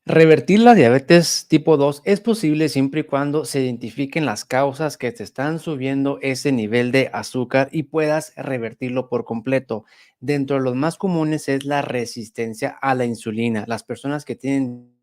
Revertir la diabetes tipo 2 es posible siempre y cuando se identifiquen las causas que te están subiendo ese nivel de azúcar y puedas revertirlo por completo. Dentro de los más comunes es la resistencia a la insulina. Las personas que tienen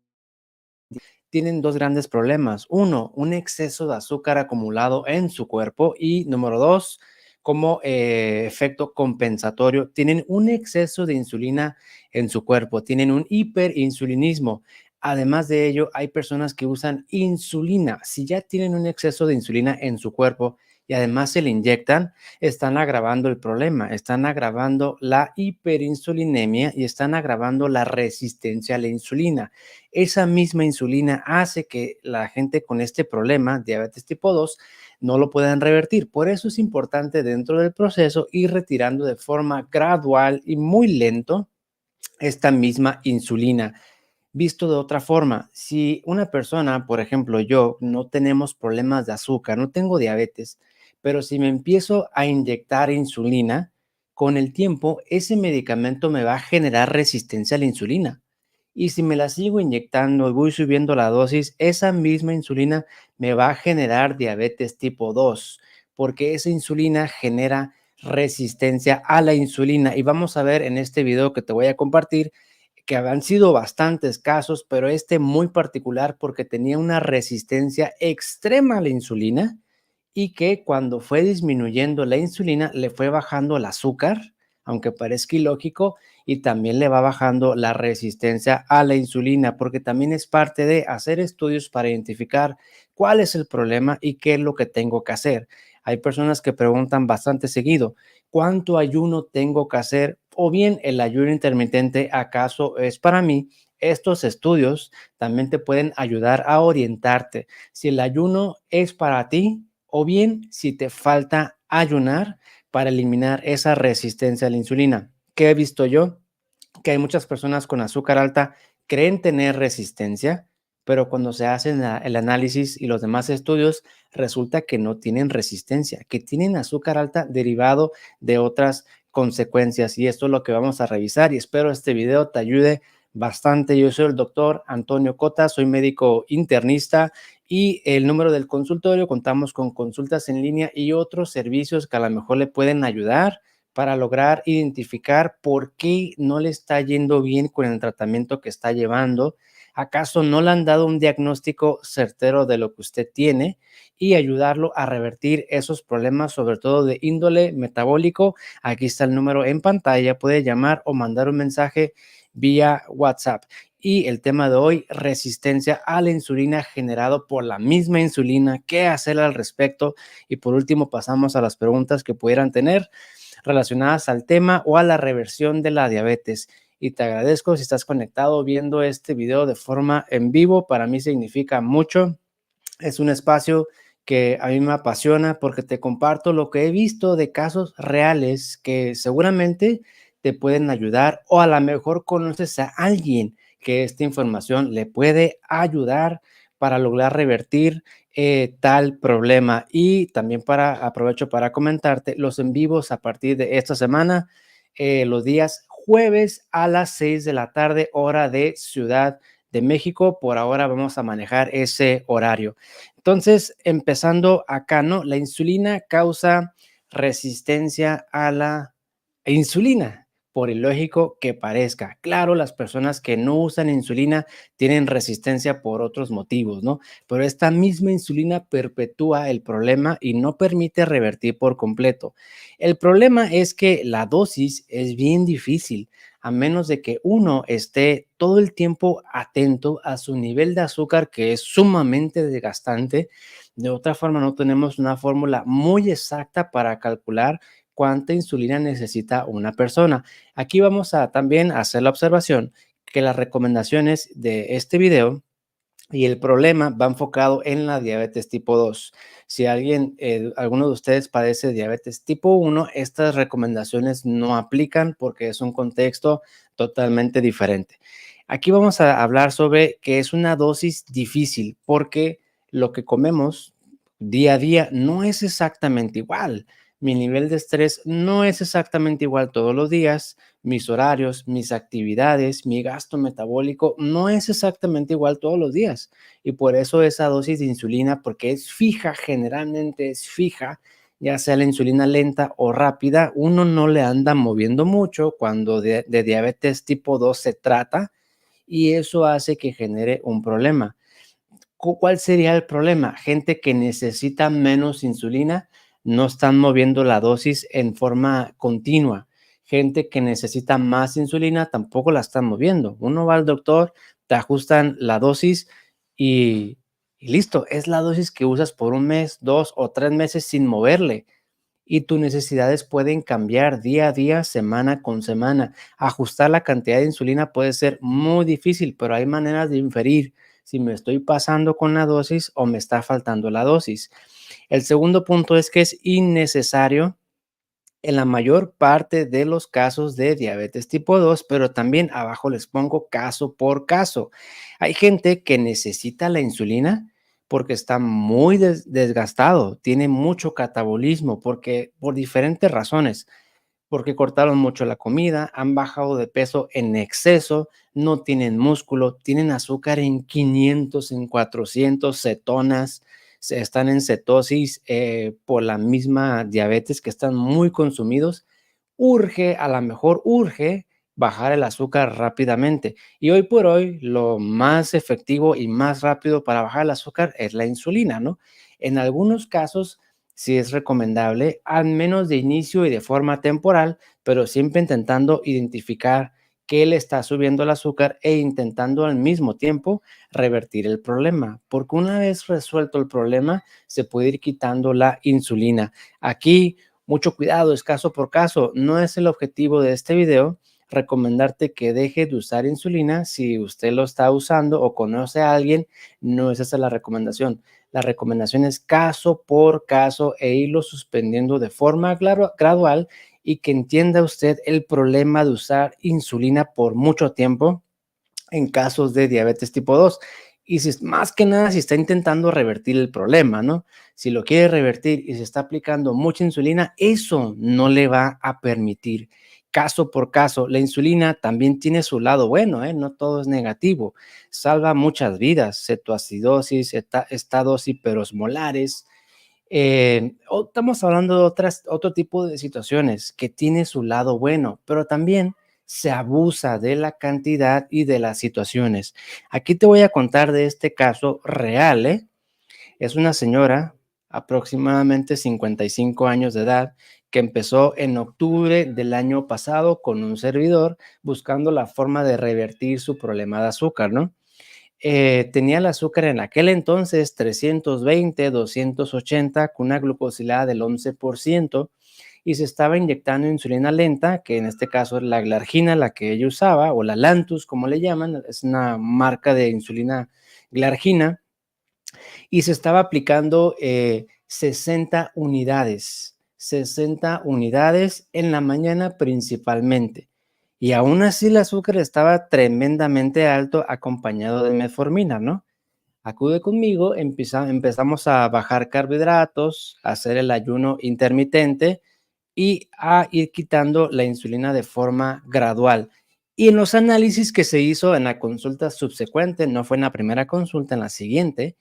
dos grandes problemas. Uno, un exceso de azúcar acumulado en su cuerpo y número dos, como efecto compensatorio, tienen un exceso de insulina en su cuerpo, tienen un hiperinsulinismo. Además de ello, hay personas que usan insulina. Si ya tienen un exceso de insulina en su cuerpo y además se le inyectan, están agravando el problema, están agravando la hiperinsulinemia y están agravando la resistencia a la insulina. Esa misma insulina hace que la gente con este problema, diabetes tipo 2, no lo puedan revertir. Por eso es importante dentro del proceso ir retirando de forma gradual y muy lento esta misma insulina. Visto de otra forma, si una persona, por ejemplo, yo, no tenemos problemas de azúcar, no tengo diabetes, pero si me empiezo a inyectar insulina, con el tiempo ese medicamento me va a generar resistencia a la insulina. Y si me la sigo inyectando y voy subiendo la dosis, esa misma insulina me va a generar diabetes tipo 2, porque esa insulina genera resistencia a la insulina. Y vamos a ver en este video que te voy a compartir que han sido bastantes casos, pero este muy particular porque tenía una resistencia extrema a la insulina y que cuando fue disminuyendo la insulina le fue bajando el azúcar, aunque parezca ilógico, y también le va bajando la resistencia a la insulina, porque también es parte de hacer estudios para identificar cuál es el problema y qué es lo que tengo que hacer. Hay personas que preguntan bastante seguido, ¿cuánto ayuno tengo que hacer? O bien el ayuno intermitente, ¿acaso es para mí? Estos estudios también te pueden ayudar a orientarte si el ayuno es para ti o bien si te falta ayunar para eliminar esa resistencia a la insulina. ¿Qué he visto yo? Que hay muchas personas con azúcar alta creen tener resistencia, pero cuando se hacen el análisis y los demás estudios, resulta que no tienen resistencia, que tienen azúcar alta derivado de otras consecuencias. Y esto es lo que vamos a revisar y espero este video te ayude bastante. Yo soy el doctor Antonio Cota, soy médico internista y el número del consultorio, contamos con consultas en línea y otros servicios que a lo mejor le pueden ayudar para lograr identificar por qué no le está yendo bien con el tratamiento que está llevando. ¿Acaso no le han dado un diagnóstico certero de lo que usted tiene? Y ayudarlo a revertir esos problemas, sobre todo de índole metabólico. Aquí está el número en pantalla, puede llamar o mandar un mensaje vía WhatsApp. Y el tema de hoy, resistencia a la insulina generado por la misma insulina, qué hacer al respecto. Y por último, pasamos a las preguntas que pudieran tener relacionadas al tema o a la reversión de la diabetes. Y te agradezco si estás conectado viendo este video de forma en vivo. Para mí significa mucho. Es un espacio que a mí me apasiona porque te comparto lo que he visto de casos reales que seguramente te pueden ayudar o a lo mejor conoces a alguien que esta información le puede ayudar para lograr revertir tal problema. Y también aprovecho para comentarte los en vivos a partir de esta semana, los días jueves a las 6 de la tarde, hora de Ciudad de México. Por ahora vamos a manejar ese horario. Entonces, empezando acá, ¿no? La insulina causa resistencia a la insulina, por ilógico que parezca. Claro, las personas que no usan insulina tienen resistencia por otros motivos, ¿no? Pero esta misma insulina perpetúa el problema y no permite revertir por completo. El problema es que la dosis es bien difícil, a menos de que uno esté todo el tiempo atento a su nivel de azúcar, que es sumamente desgastante. De otra forma, no tenemos una fórmula muy exacta para calcular cuánta insulina necesita una persona. Aquí vamos a también hacer la observación que las recomendaciones de este video y el problema va enfocado en la diabetes tipo 2. Si alguno de ustedes padece diabetes tipo 1, estas recomendaciones no aplican porque es un contexto totalmente diferente. Aquí vamos a hablar sobre que es una dosis difícil porque lo que comemos día a día no es exactamente igual. mi nivel de estrés no es exactamente igual todos los días, mis horarios, mis actividades, mi gasto metabólico no es exactamente igual todos los días. Y por eso esa dosis de insulina, porque es fija, generalmente es fija, ya sea la insulina lenta o rápida, uno no le anda moviendo mucho cuando de diabetes tipo 2 se trata y eso hace que genere un problema. ¿Cuál sería el problema? Gente que necesita menos insulina, no están moviendo la dosis en forma continua. Gente que necesita más insulina, tampoco la están moviendo. Uno va al doctor, te ajustan la dosis y, y listo. Es la dosis que usas por un mes, 2 o 3 meses sin moverle. Y tus necesidades pueden cambiar día a día, semana con semana. Ajustar la cantidad de insulina puede ser muy difícil, pero hay maneras de inferir si me estoy pasando con la dosis o me está faltando la dosis. El segundo punto es que es innecesario en la mayor parte de los casos de diabetes tipo 2, pero también abajo les pongo caso por caso. Hay gente que necesita la insulina porque está muy desgastado, tiene mucho catabolismo, porque por diferentes razones, porque cortaron mucho la comida, han bajado de peso en exceso, no tienen músculo, tienen azúcar en 500, en 400, cetonas, están en cetosis por la misma diabetes que están muy consumidos. Urge, a lo mejor urge bajar el azúcar rápidamente. Y hoy por hoy lo más efectivo y más rápido para bajar el azúcar es la insulina, ¿no? En algunos casos sí es recomendable, al menos de inicio y de forma temporal, pero siempre intentando identificar qué le está subiendo el azúcar e intentando al mismo tiempo revertir el problema, porque una vez resuelto el problema, se puede ir quitando la insulina. Aquí, mucho cuidado, es caso por caso. No es el objetivo de este video recomendarte que deje de usar insulina si usted lo está usando o conoce a alguien, no es esa la recomendación. La recomendación es caso por caso e irlo suspendiendo de forma gradual y que entienda usted el problema de usar insulina por mucho tiempo en casos de diabetes tipo 2. Y si más que nada, si está intentando revertir el problema, ¿no? Si lo quiere revertir y se está aplicando mucha insulina, eso no le va a permitir. Caso por caso, la insulina también tiene su lado bueno, ¿eh? No todo es negativo. Salva muchas vidas, cetoacidosis, estados hiperosmolares. Estamos hablando de otro tipo de situaciones que tiene su lado bueno, pero también se abusa de la cantidad y de las situaciones. Aquí te voy a contar de este caso real, ¿eh? Es una señora, aproximadamente 55 años de edad, que empezó en octubre del año pasado con un servidor buscando la forma de revertir su problema de azúcar, ¿no? Tenía el azúcar en aquel entonces 320, 280, con una glucosilada del 11% y se estaba inyectando insulina lenta, que en este caso es la Glargina, la que ella usaba, o la Lantus, como le llaman, es una marca de insulina Glargina, y se estaba aplicando 60 unidades en la mañana principalmente. Y aún así el azúcar estaba tremendamente alto acompañado de metformina, ¿no? Acude conmigo, empezamos a bajar carbohidratos, a hacer el ayuno intermitente y a ir quitando la insulina de forma gradual. Y en los análisis que se hizo en la consulta subsecuente, no fue en la primera consulta, en la siguiente,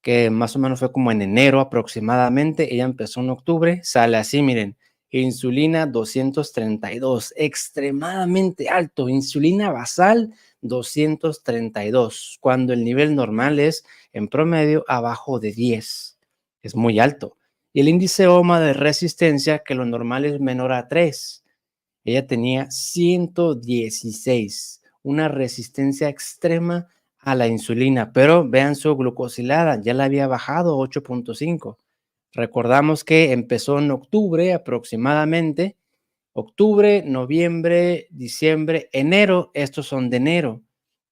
que más o menos fue como en enero aproximadamente, ella empezó en octubre, sale así, miren, insulina 232, extremadamente alto, insulina basal 232, cuando el nivel normal es en promedio abajo de 10, es muy alto. Y el índice OMA de resistencia, que lo normal es menor a 3, ella tenía 116, una resistencia extrema a la insulina, pero vean su glucosilada, ya la había bajado 8.5. Recordamos que empezó en octubre aproximadamente, octubre, noviembre, diciembre, enero, estos son de enero.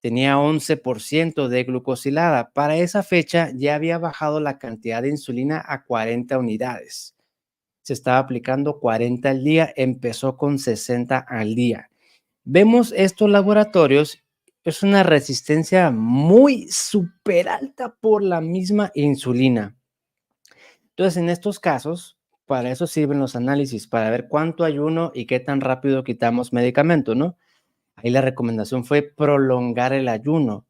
Tenía 11% de glucosilada. Para esa fecha ya había bajado la cantidad de insulina a 40 unidades. Se estaba aplicando 40 al día, empezó con 60 al día. Vemos estos laboratorios, es una resistencia muy súper alta por la misma insulina. Entonces, en estos casos, Para eso sirven los análisis, para ver cuánto ayuno y qué tan rápido quitamos medicamento, ¿no? Ahí la recomendación fue prolongar el ayuno,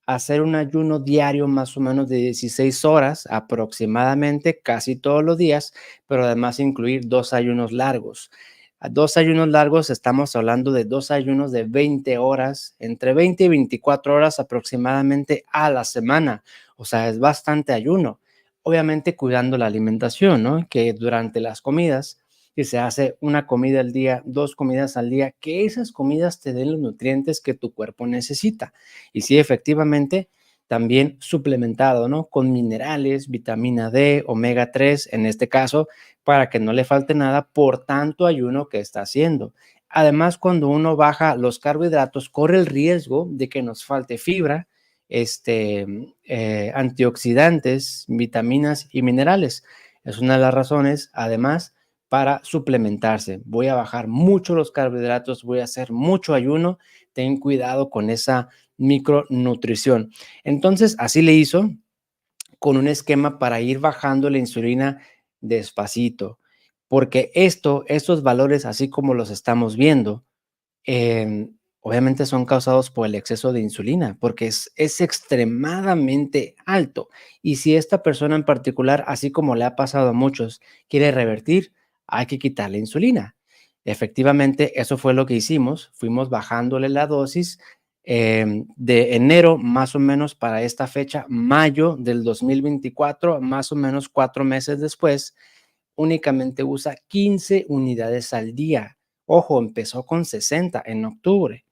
hacer un ayuno diario más o menos de 16 horas aproximadamente, casi todos los días, pero además incluir 2 ayunos largos. A 2 ayunos largos estamos hablando de 2 ayunos de 20 horas, entre 20 y 24 horas aproximadamente a la semana. O sea, es bastante ayuno. Obviamente cuidando la alimentación, ¿no? Que durante las comidas si se hace una comida al día, 2 comidas al día, que esas comidas te den los nutrientes que tu cuerpo necesita. Y sí, efectivamente, también suplementado, ¿no? Con minerales, vitamina D, omega 3, en este caso, para que no le falte nada por tanto ayuno que está haciendo. Además, cuando uno baja los carbohidratos, corre el riesgo de que nos falte fibra, antioxidantes, vitaminas y minerales. Es una de las razones, además, para suplementarse. Voy a bajar mucho los carbohidratos, voy a hacer mucho ayuno, ten cuidado con esa micronutrición. Entonces, así le hizo con un esquema para ir bajando la insulina despacito, porque estos valores, así como los estamos viendo, obviamente son causados por el exceso de insulina, porque es extremadamente alto. Y si esta persona en particular, así como le ha pasado a muchos, quiere revertir, hay que quitar la insulina. Efectivamente, eso fue lo que hicimos. Fuimos bajándole la dosis de enero, más o menos para esta fecha, mayo del 2024, más o menos 4 meses después, únicamente usa 15 unidades al día. Ojo, empezó con 60 en octubre.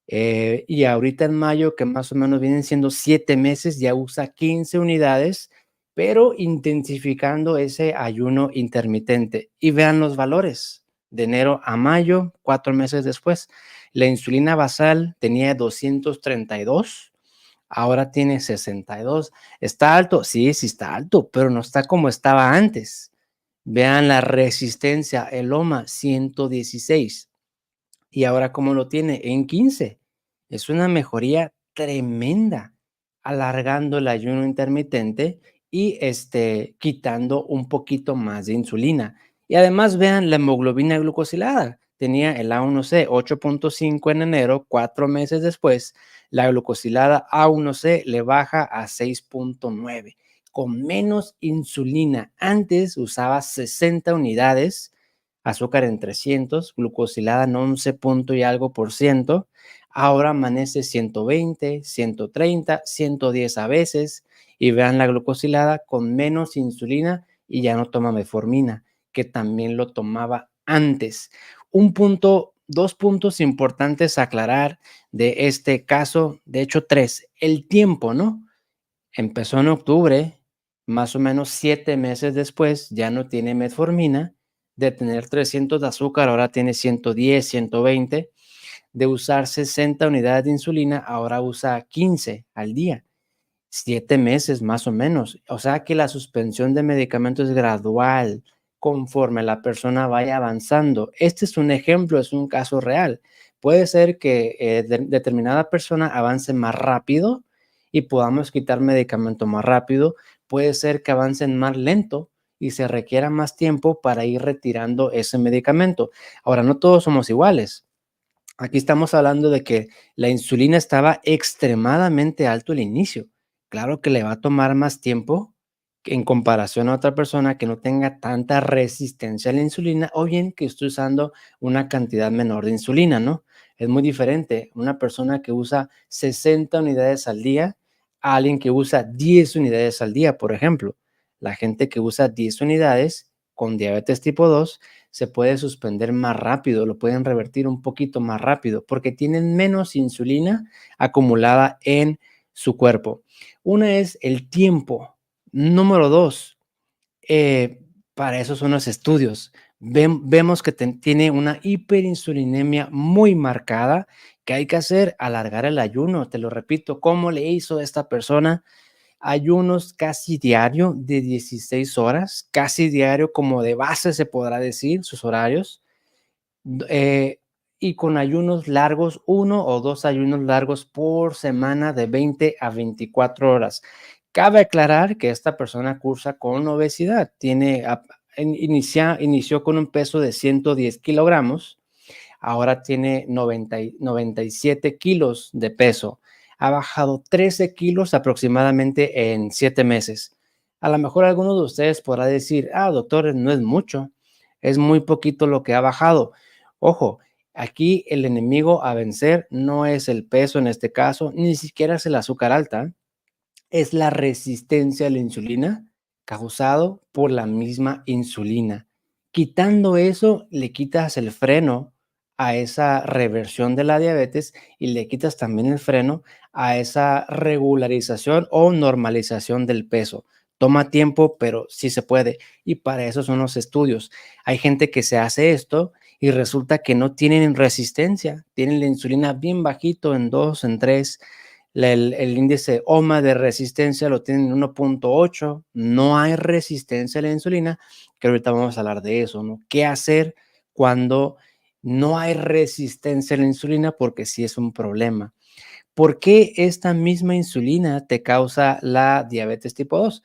Y ahorita en mayo, que más o menos vienen siendo 7 meses, ya usa 15 unidades, pero intensificando ese ayuno intermitente. Y vean los valores, de enero a mayo, 4 meses después. La insulina basal tenía 232, ahora tiene 62. ¿Está alto? Sí, sí está alto, pero no está como estaba antes. Vean la resistencia, el OMA 116 y ahora cómo lo tiene en 15. Es una mejoría tremenda, alargando el ayuno intermitente y quitando un poquito más de insulina. Y además vean la hemoglobina glucosilada. Tenía el A1C 8.5 en enero, 4 meses después, la glucosilada A1C le baja a 6.9 con menos insulina. Antes usaba 60 unidades, azúcar en 300, glucosilada en 11 punto y algo por ciento. Ahora amanece 120, 130, 110 a veces. Y vean la glucosilada con menos insulina y ya no toma metformina, que también lo tomaba antes. Un punto, 2 puntos importantes a aclarar de este caso, de hecho 3, el tiempo, ¿no? Empezó en octubre, más o menos 7 meses después, ya no tiene metformina, de tener 300 de azúcar, ahora tiene 110, 120, de usar 60 unidades de insulina, ahora usa 15 al día. 7 meses más o menos. O sea que la suspensión de medicamentos es gradual conforme la persona vaya avanzando. Este es un ejemplo, es un caso real. Puede ser que determinada persona avance más rápido y podamos quitar medicamento más rápido. Puede ser que avancen más lento y se requiera más tiempo para ir retirando ese medicamento. Ahora, no todos somos iguales. Aquí estamos hablando de que la insulina estaba extremadamente alto al inicio. Claro que le va a tomar más tiempo que en comparación a otra persona que no tenga tanta resistencia a la insulina o bien que esté usando una cantidad menor de insulina, ¿no? Es muy diferente una persona que usa 60 unidades al día a alguien que usa 10 unidades al día, por ejemplo. La gente que usa 10 unidades con diabetes tipo 2 se puede suspender más rápido, lo pueden revertir un poquito más rápido, porque tienen menos insulina acumulada en su cuerpo. Una es el tiempo. Número 2, eh, para eso son los estudios. Vemos que tiene una hiperinsulinemia muy marcada, que hay que hacer alargar el ayuno. Te lo repito, ¿cómo le hizo esta persona? Ayunos casi diario de 16 horas, casi diario como de base se podrá decir, sus horarios, eh, y con ayunos largos, 1 o 2 ayunos largos por semana de 20 a 24 horas. Cabe aclarar que esta persona cursa con obesidad, tiene inició con un peso de 110 kilogramos, ahora tiene 97 kilos de peso. Ha bajado 13 kilos aproximadamente en 7 meses. A lo mejor alguno de ustedes podrá decir, doctor, no es mucho, es muy poquito lo que ha bajado. Ojo, aquí el enemigo a vencer no es el peso en este caso, ni siquiera es el azúcar alta, es la resistencia a la insulina causado por la misma insulina. Quitando eso, le quitas el freno a esa reversión de la diabetes y le quitas también el freno a esa regularización o normalización del peso. Toma tiempo, pero sí se puede. Y para eso son los estudios. Hay gente que se hace esto y resulta que no tienen resistencia. Tienen la insulina bien bajito en 2, en 3. El índice OMA de resistencia lo tienen en 1.8, no hay resistencia a la insulina, que ahorita vamos a hablar de eso, ¿no? ¿Qué hacer cuando no hay resistencia a la insulina? Porque sí es un problema. ¿Por qué esta misma insulina te causa la diabetes tipo 2?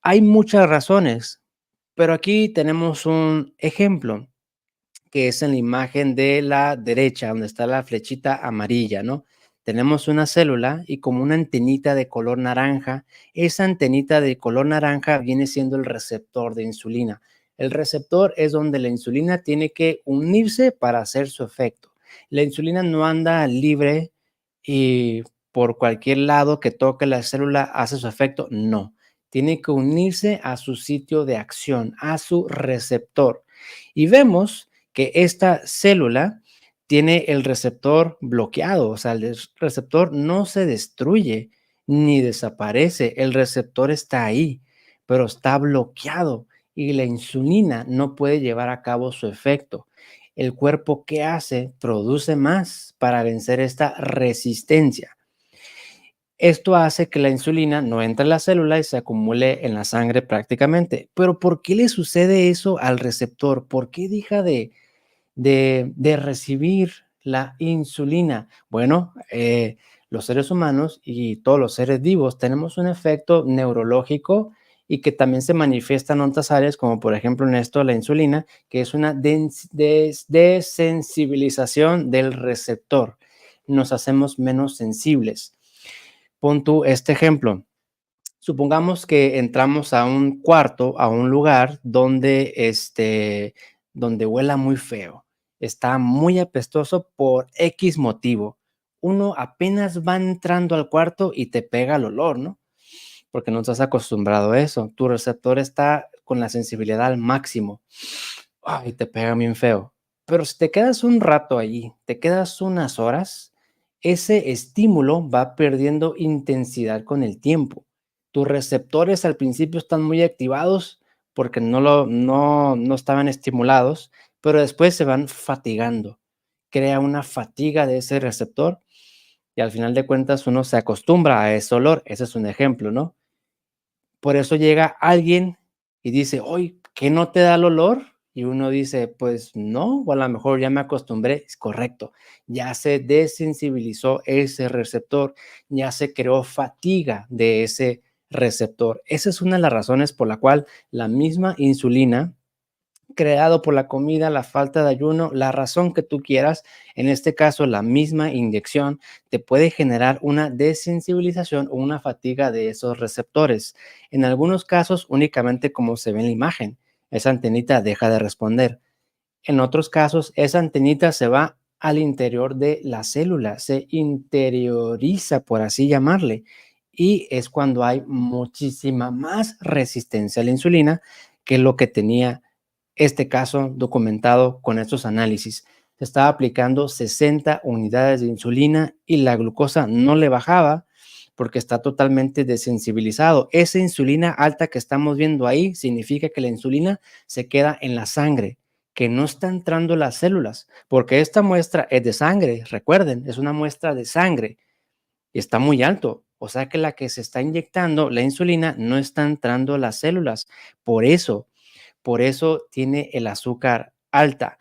Hay muchas razones, pero aquí tenemos un ejemplo que es en la imagen de la derecha, donde está la flechita amarilla, ¿no? Tenemos una célula y como una antenita de color naranja, esa antenita de color naranja viene siendo el receptor de insulina. El receptor es donde la insulina tiene que unirse para hacer su efecto. La insulina no anda libre y por cualquier lado que toque la célula hace su efecto, no. Tiene que unirse a su sitio de acción, a su receptor. Y vemos que esta célula tiene el receptor bloqueado, o sea, el receptor no se destruye ni desaparece, el receptor está ahí, pero está bloqueado y la insulina no puede llevar a cabo su efecto. El cuerpo, ¿qué hace? Produce más para vencer esta resistencia. Esto hace que la insulina no entre en la célula y se acumule en la sangre prácticamente. Pero ¿por qué le sucede eso al receptor? ¿Por qué deja de recibir la insulina? Bueno, los seres humanos y todos los seres vivos tenemos un efecto neurológico y que también se manifiesta en otras áreas, como por ejemplo en esto la insulina, que es una desensibilización del receptor. Nos hacemos menos sensibles. Pon tú este ejemplo. Supongamos que entramos a un cuarto, a un lugar donde, donde huela muy feo, está muy apestoso por X motivo. Uno apenas va entrando al cuarto y te pega el olor, ¿no? Porque no estás acostumbrado a eso. Tu receptor está con la sensibilidad al máximo. Ay, te pega bien feo. Pero si te quedas un rato allí, te quedas unas horas, ese estímulo va perdiendo intensidad con el tiempo. Tus receptores al principio están muy activados porque no estaban estimulados, pero después se van fatigando. Crea una fatiga de ese receptor y al final de cuentas uno se acostumbra a ese olor. Ese es un ejemplo, ¿no? Por eso llega alguien y dice: "Oye, ¿qué no te da el olor?". Y uno dice: "Pues no, o a lo mejor ya me acostumbré". Es correcto, ya se desensibilizó ese receptor, ya se creó fatiga de ese receptor. Esa es una de las razones por la cual la misma insulina creado por la comida, la falta de ayuno, la razón que tú quieras, en este caso la misma inyección te puede generar una desensibilización o una fatiga de esos receptores. En algunos casos únicamente como se ve en la imagen, esa antenita deja de responder. En otros casos esa antenita se va al interior de la célula, se interioriza, por así llamarle, y es cuando hay muchísima más resistencia a la insulina que lo que tenía este caso documentado con estos análisis. Se estaba aplicando 60 unidades de insulina y la glucosa no le bajaba porque está totalmente desensibilizado. Esa insulina alta que estamos viendo ahí significa que la insulina se queda en la sangre, que no está entrando a las células, porque esta muestra es de sangre, recuerden, es una muestra de sangre y está muy alto. O sea que la que se está inyectando, la insulina, no está entrando a las células. Por eso, por eso tiene el azúcar alta.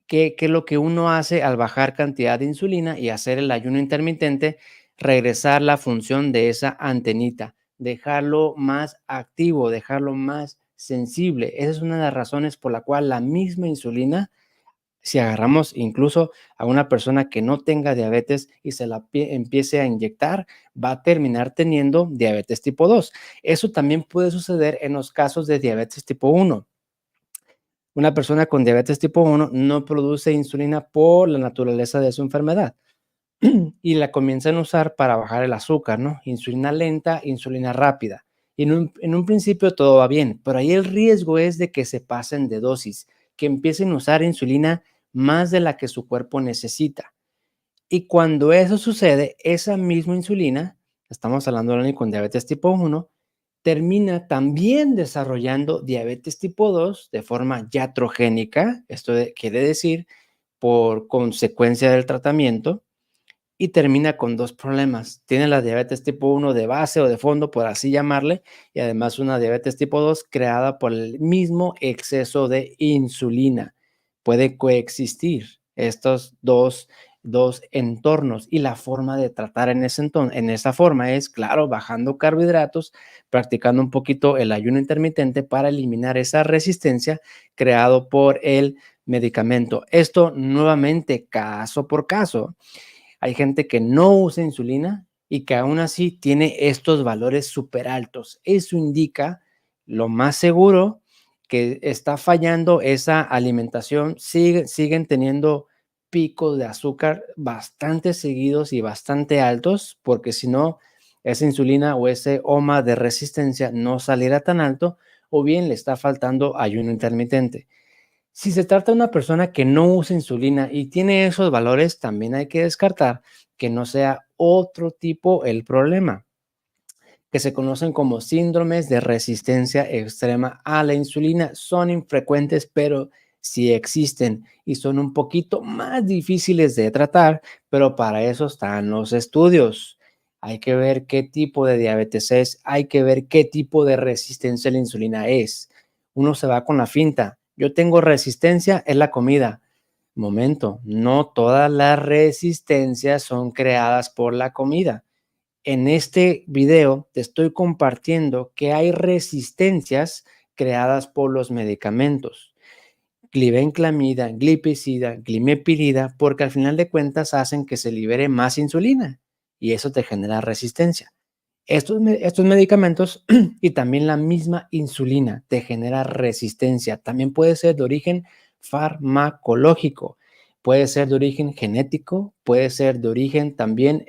¿Qué es lo que uno hace al bajar cantidad de insulina y hacer el ayuno intermitente? Regresar la función de esa antenita, dejarlo más activo, dejarlo más sensible. Esa es una de las razones por la cual la misma insulina, si agarramos incluso a una persona que no tenga diabetes y se la empiece a inyectar, va a terminar teniendo diabetes tipo 2. Eso también puede suceder en los casos de diabetes tipo 1. Una persona con diabetes tipo 1 no produce insulina por la naturaleza de su enfermedad y la comienzan a usar para bajar el azúcar, ¿no? Insulina lenta, insulina rápida. Y en un principio todo va bien, pero ahí el riesgo es de que se pasen de dosis, que empiecen a usar insulina más de la que su cuerpo necesita. Y cuando eso sucede, esa misma insulina, estamos hablando de alguien con diabetes tipo 1, termina también desarrollando diabetes tipo 2 de forma iatrogénica, quiere decir por consecuencia del tratamiento, y termina con 2 problemas. Tiene la diabetes tipo 1 de base o de fondo, por así llamarle, y además una diabetes tipo 2 creada por el mismo exceso de insulina. Puede coexistir estos dos entornos, y la forma de tratar en esa forma es, claro, bajando carbohidratos, practicando un poquito el ayuno intermitente para eliminar esa resistencia creado por el medicamento. Esto nuevamente caso por caso. Hay gente que no usa insulina y que aún así tiene estos valores súper altos. Eso indica, lo más seguro, que está fallando esa alimentación. Siguen teniendo picos de azúcar bastante seguidos y bastante altos, porque si no, esa insulina o ese OMA de resistencia no saliera tan alto, o bien le está faltando ayuno intermitente. Si se trata de una persona que no usa insulina y tiene esos valores, también hay que descartar que no sea otro tipo el problema, que se conocen como síndromes de resistencia extrema a la insulina. Son infrecuentes, pero sí existen y son un poquito más difíciles de tratar, pero para eso están los estudios. Hay que ver qué tipo de diabetes es, hay que ver qué tipo de resistencia a la insulina es. Uno se va con la finta. Yo tengo resistencia en la comida. Momento, no todas las resistencias son creadas por la comida. En este video te estoy compartiendo que hay resistencias creadas por los medicamentos, glibenclamida, glipizida, glimepirida, porque al final de cuentas hacen que se libere más insulina y eso te genera resistencia. Estos medicamentos y también la misma insulina te genera resistencia. También puede ser de origen farmacológico, puede ser de origen genético, puede ser de origen también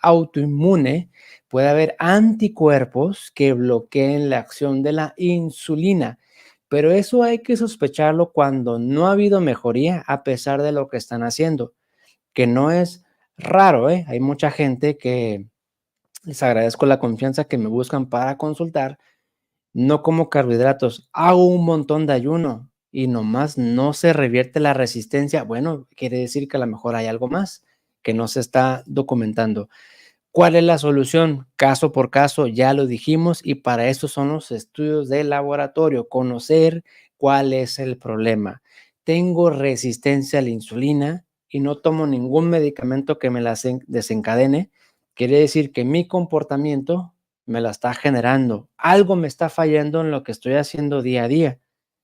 autoinmune. Puede haber anticuerpos que bloqueen la acción de la insulina, pero eso hay que sospecharlo cuando no ha habido mejoría a pesar de lo que están haciendo, que no es raro, ¿eh? Hay mucha gente que les agradezco la confianza que me buscan para consultar. No como carbohidratos, hago un montón de ayuno y nomás no se revierte la resistencia. Bueno, quiere decir que a lo mejor hay algo más que no se está documentando. ¿Cuál es la solución? Caso por caso, ya lo dijimos, y para eso son los estudios de laboratorio, conocer cuál es el problema. Tengo resistencia a la insulina y no tomo ningún medicamento que me la desencadene. Quiere decir que mi comportamiento me la está generando. Algo me está fallando en lo que estoy haciendo día a día.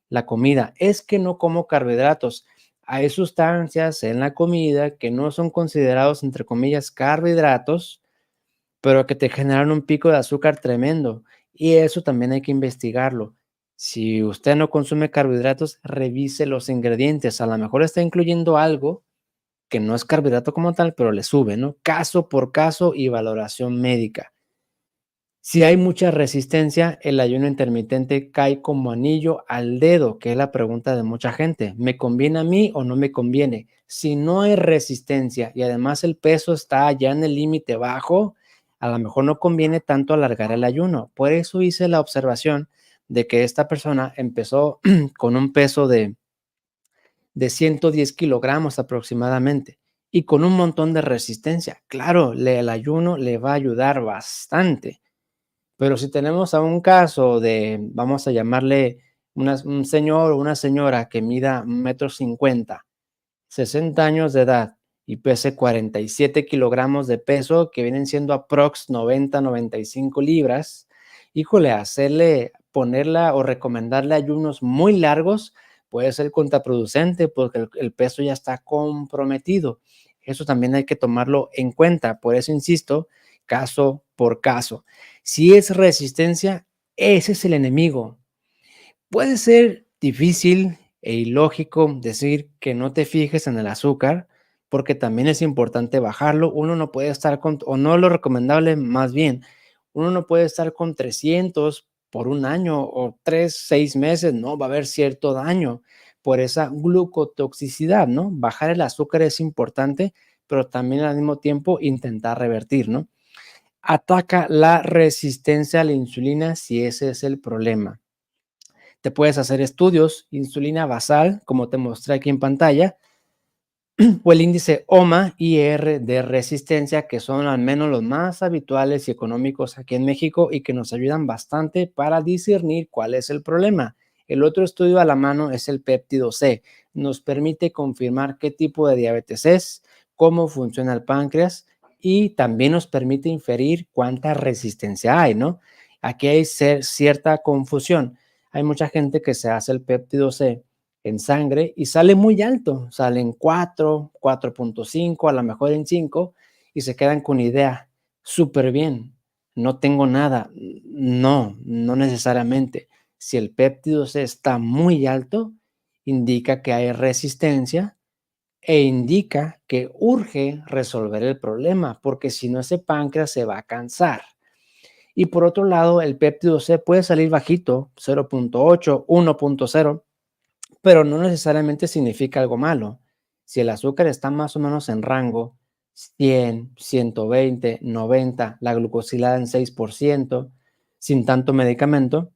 La comida. Es que no como carbohidratos. Hay sustancias en la comida que no son considerados, entre comillas, carbohidratos, pero que te generan un pico de azúcar tremendo. Y eso también hay que investigarlo. Si usted no consume carbohidratos, revise los ingredientes. A lo mejor está incluyendo algo que no es carbohidrato como tal, pero le sube, ¿no? Caso por caso y valoración médica. Si hay mucha resistencia, el ayuno intermitente cae como anillo al dedo, que es la pregunta de mucha gente. ¿Me conviene a mí o no me conviene? Si no hay resistencia y además el peso está ya en el límite bajo, a lo mejor no conviene tanto alargar el ayuno. Por eso hice la observación de que esta persona empezó con un peso de 110 kilogramos aproximadamente y con un montón de resistencia. Claro, el ayuno le va a ayudar bastante. Pero si tenemos a un caso de, vamos a llamarle un señor o una señora que mida 1,50 m, 60 años de edad y pese 47 kilogramos de peso, que vienen siendo aprox 90, 95 libras, híjole, hacerle ponerla o recomendarle ayunos muy largos puede ser contraproducente porque el peso ya está comprometido. Eso también hay que tomarlo en cuenta. Por eso insisto, caso por caso. Si es resistencia, ese es el enemigo. Puede ser difícil e ilógico decir que no te fijes en el azúcar, porque también es importante bajarlo. Uno no puede estar con, o no lo recomendable, más bien, uno no puede estar con 300 por un año o 3, 6 meses, ¿no? Va a haber cierto daño por esa glucotoxicidad, ¿no? Bajar el azúcar es importante, pero también al mismo tiempo intentar revertir, ¿no? Ataca la resistencia a la insulina si ese es el problema. Te puedes hacer estudios, insulina basal, como te mostré aquí en pantalla, o el índice OMA-IR de resistencia, que son al menos los más habituales y económicos aquí en México y que nos ayudan bastante para discernir cuál es el problema. El otro estudio a la mano es el péptido C. Nos permite confirmar qué tipo de diabetes es, cómo funciona el páncreas y también nos permite inferir cuánta resistencia hay, ¿no? Aquí hay cierta confusión. Hay mucha gente que se hace el péptido C en sangre y sale muy alto, sale en 4, 4.5, a lo mejor en 5 y se quedan con idea, súper bien, no tengo nada. No, no necesariamente. Si el péptido C está muy alto, indica que hay resistencia e indica que urge resolver el problema, porque si no ese páncreas se va a cansar. Y por otro lado, el péptido C puede salir bajito, 0.8, 1.0, pero no necesariamente significa algo malo. Si el azúcar está más o menos en rango 100, 120, 90, la glucosilada en 6%, sin tanto medicamento,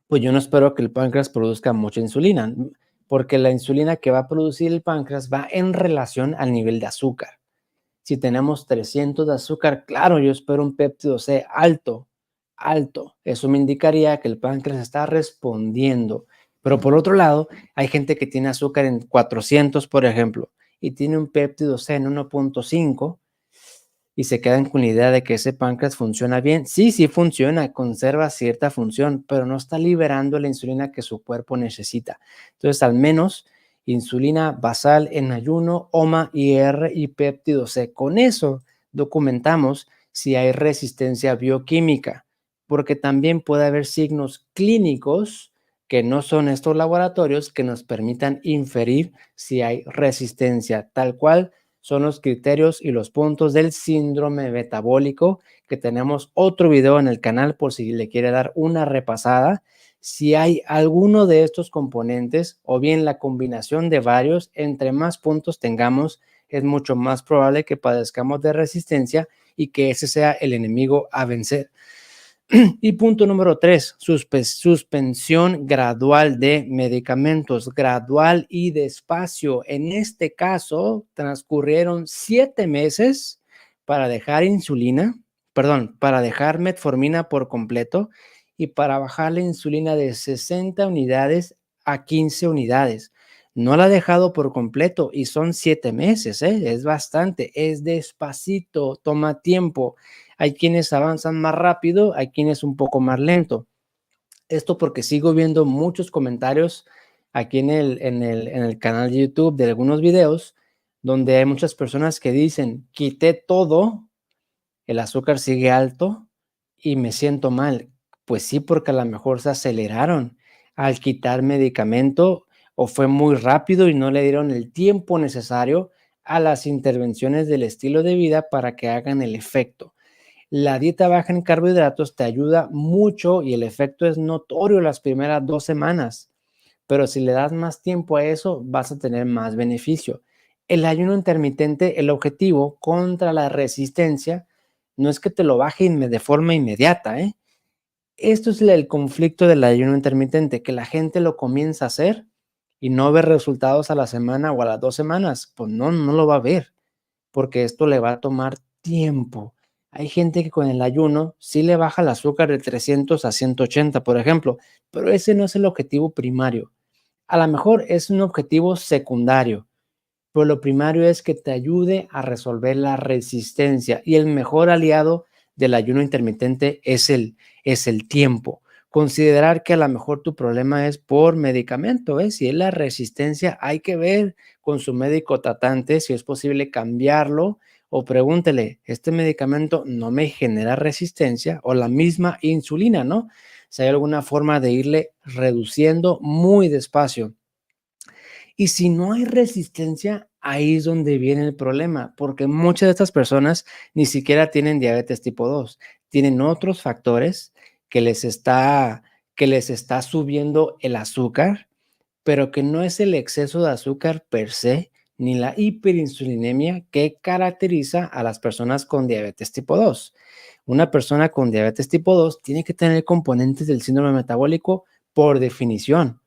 pues yo no espero que el páncreas produzca mucha insulina, porque la insulina que va a producir el páncreas va en relación al nivel de azúcar. Si tenemos 300 de azúcar, claro, yo espero un péptido C alto, alto. Eso me indicaría que el páncreas está respondiendo. Pero por otro lado, hay gente que tiene azúcar en 400, por ejemplo, y tiene un péptido C en 1.5 y se quedan con la idea de que ese páncreas funciona bien. Sí, sí funciona, conserva cierta función, pero no está liberando la insulina que su cuerpo necesita. Entonces, al menos insulina basal en ayuno, OMA, IR y péptido C. Con eso documentamos si hay resistencia bioquímica, porque también puede haber signos clínicos que no son estos laboratorios que nos permitan inferir si hay resistencia, tal cual son los criterios y los puntos del síndrome metabólico, que tenemos otro video en el canal por si le quiere dar una repasada. Si hay alguno de estos componentes o bien la combinación de varios, entre más puntos tengamos, es mucho más probable que padezcamos de resistencia y que ese sea el enemigo a vencer. Y punto número 3, suspensión gradual de medicamentos, gradual y despacio. En este caso, transcurrieron 7 meses para dejar insulina, perdón, para dejar metformina por completo y para bajar la insulina de 60 unidades a 15 unidades. No la ha dejado por completo y son 7 meses, ¿eh? Es bastante, es despacito, toma tiempo. Hay quienes avanzan más rápido, hay quienes un poco más lento. Esto porque sigo viendo muchos comentarios aquí en el canal de YouTube de algunos videos donde hay muchas personas que dicen, quité todo, el azúcar sigue alto y me siento mal. Pues sí, porque a lo mejor se aceleraron al quitar medicamento o fue muy rápido y no le dieron el tiempo necesario a las intervenciones del estilo de vida para que hagan el efecto. La dieta baja en carbohidratos te ayuda mucho y el efecto es notorio las primeras 2 semanas, pero si le das más tiempo a eso, vas a tener más beneficio. El ayuno intermitente, el objetivo contra la resistencia, no es que te lo baje de forma inmediata, ¿eh? Esto es el conflicto del ayuno intermitente, que la gente lo comienza a hacer y no ve resultados a la semana o a las 2 semanas. Pues no, no lo va a ver porque esto le va a tomar tiempo. Hay gente que con el ayuno sí le baja el azúcar de 300 a 180, por ejemplo, pero ese no es el objetivo primario. A lo mejor es un objetivo secundario, pero lo primario es que te ayude a resolver la resistencia y el mejor aliado del ayuno intermitente es el tiempo. Considerar que a lo mejor tu problema es por medicamento, ¿eh? Si es la resistencia, hay que ver con su médico tratante si es posible cambiarlo o pregúntele, ¿este medicamento no me genera resistencia? O la misma insulina, ¿no? Si hay alguna forma de irle reduciendo muy despacio. Y si no hay resistencia, ahí es donde viene el problema, porque muchas de estas personas ni siquiera tienen diabetes tipo 2, tienen otros factores que les está que les está subiendo el azúcar, pero que no es el exceso de azúcar per se, ni la hiperinsulinemia que caracteriza a las personas con diabetes tipo 2. Una persona con diabetes tipo 2 tiene que tener componentes del síndrome metabólico por definición,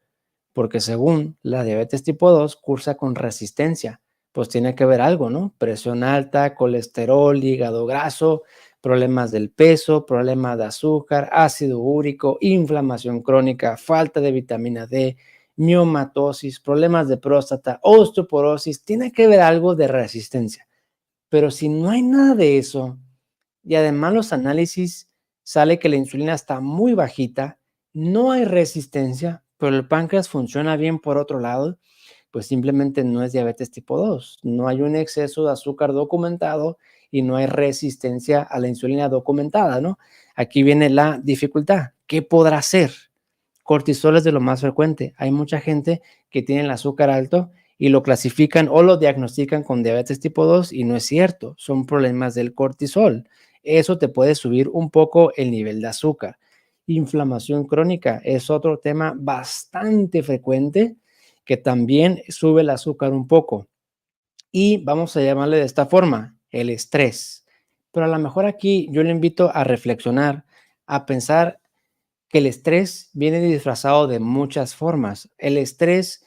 porque según la diabetes tipo 2 cursa con resistencia, pues tiene que ver algo, ¿no? Presión alta, colesterol, hígado graso, problemas del peso, problemas de azúcar, ácido úrico, inflamación crónica, falta de vitamina D, miomatosis, problemas de próstata, osteoporosis, tiene que ver algo de resistencia. Pero si no hay nada de eso, y además los análisis sale que la insulina está muy bajita, no hay resistencia, pero el páncreas funciona bien por otro lado, pues simplemente no es diabetes tipo 2. No hay un exceso de azúcar documentado y no hay resistencia a la insulina documentada, ¿no? Aquí viene la dificultad. ¿Qué podrá hacer? Cortisol es de lo más frecuente. Hay mucha gente que tiene el azúcar alto y lo clasifican o lo diagnostican con diabetes tipo 2 y no es cierto, son problemas del cortisol. Eso te puede subir un poco el nivel de azúcar. Inflamación crónica es otro tema bastante frecuente que también sube el azúcar un poco. Y vamos a llamarle de esta forma, el estrés. Pero a lo mejor aquí yo le invito a reflexionar, a pensar que el estrés viene disfrazado de muchas formas. El estrés,